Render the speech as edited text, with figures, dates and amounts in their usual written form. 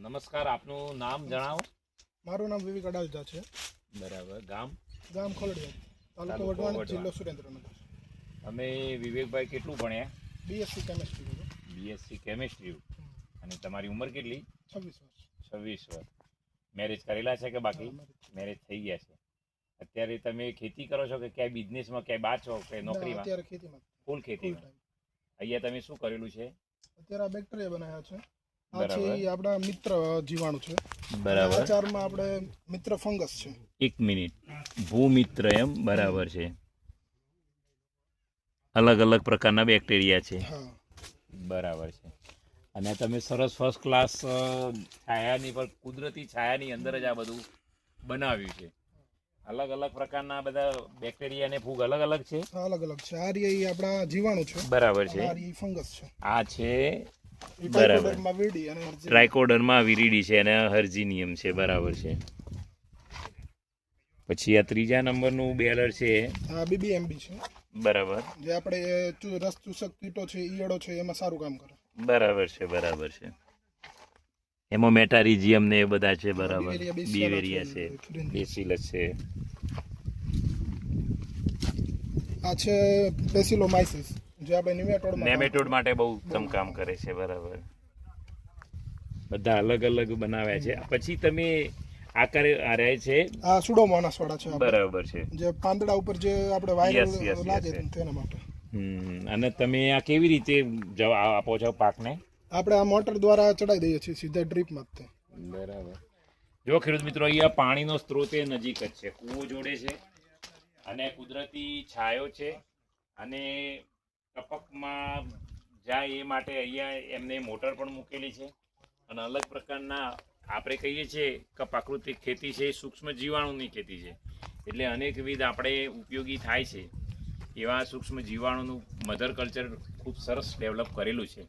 નમસ્કાર, આપનું નામ જણાવો. મારું નામ વિવેક અડાલજા છે. બરાબર. ગામ ખોલડિયા, તાલુકો વઢવાણ, જિલ્લો સુરેન્દ્રનગર. તમે વિવેકભાઈ કેટલું ભણ્યા? BSc chemistry. BSc chemistry. અને તમારી ઉંમર કેટલી? 26 વર્ષ. 26 વર્ષ. મેરેજ કરેલા છે કે બાકી? મેરેજ થઈ ગયા છે. અત્યારે તમે ખેતી કરો છો કે ક્યાંય બિઝનેસમાં ક્યાંય બહાર છો કે નોકરીમાં? અત્યારે ખેતીમાં. ફૂલ ખેતીમાં. અહીંયા તમે શું કરેલું છે? અત્યારે આ બેક્ટેરિયા બનાવ્યા છે. આ બરાબર. છે આપણા મિત્ર જીવાણુ છે. બરાબર. આચારમાં આપણે મિત્ર ફંગસ છે. એક મિનિટ. ભૂમિત્ર એમ? બરાબર છે. અલગ અલગ પ્રકારના બેક્ટેરિયા છે. હા, બરાબર છે. અને તમે સરસ ફર્સ્ટ ક્લાસ છાયાની પર કુદરતી છાયાની અંદર જ આ બધું બનાવ્યું છે. અલગ અલગ પ્રકારના બધા બેક્ટેરિયા ને ફૂગ અલગ અલગ છે. અલગ અલગ છે. આ રી આપણા જીવાણુ છે. બરાબર છે. આ રી ફંગસ છે. આ છે બરાબર. ટ્રાઇકોડર્મા વિરિડી છે અને હર્જિનિયમ છે. બરાબર છે. પછી આ ત્રીજા નંબરનું બેલર છે. આ બીબીએમબી છે. બરાબર. જે આપણે રસ ચૂસક કીટો છે, ઈયળો છે, એમાં સારું કામ કરે. બરાબર છે. બરાબર છે. એમાં મેટારિઝિયમ ને એ બધા છે. બરાબર. બીવેરિયા છે, બેસિલસ છે. આ છે બેસિલોમાઇસિસ, જે આપણે નેમેટોડ માટે બહુ ઉત્તમ કામ કરે છે. બરાબર. બધા અલગ અલગ બનાવ્યા છે. પછી તમે આકારે આ રહે છે આ સુડોમોનાસ વાળા છે. બરાબર છે. જે પાંદડા ઉપર જે આપણે વાયરલ લાગે તેના માટે. અને તમે આ કેવી રીતે આપો છો પાકને? આપણે આ મોટર દ્વારા ચડાવી દઈએ છીએ સીધા ડ્રીપમાં જ. બરાબર. જો ખેડૂત મિત્રો, અહીંયા પાણીનો સ્ત્રોત એ નજીક જ છે, કૂવો જોડે છે અને કુદરતી છાયો છે અને ટપકમાં જાય એ માટે અહીંયા એમને મોટર પણ મૂકેલી છે. અને અલગ પ્રકારના આપણે કહીએ છીએ કે પ્રાકૃતિક ખેતી છે એ સૂક્ષ્મ જીવાણુની ખેતી છે. એટલે અનેકવિધ આપણે ઉપયોગી થાય છે એવા સૂક્ષ્મ જીવાણુનું મધર કલ્ચર ખૂબ સરસ ડેવલપ કરેલું છે.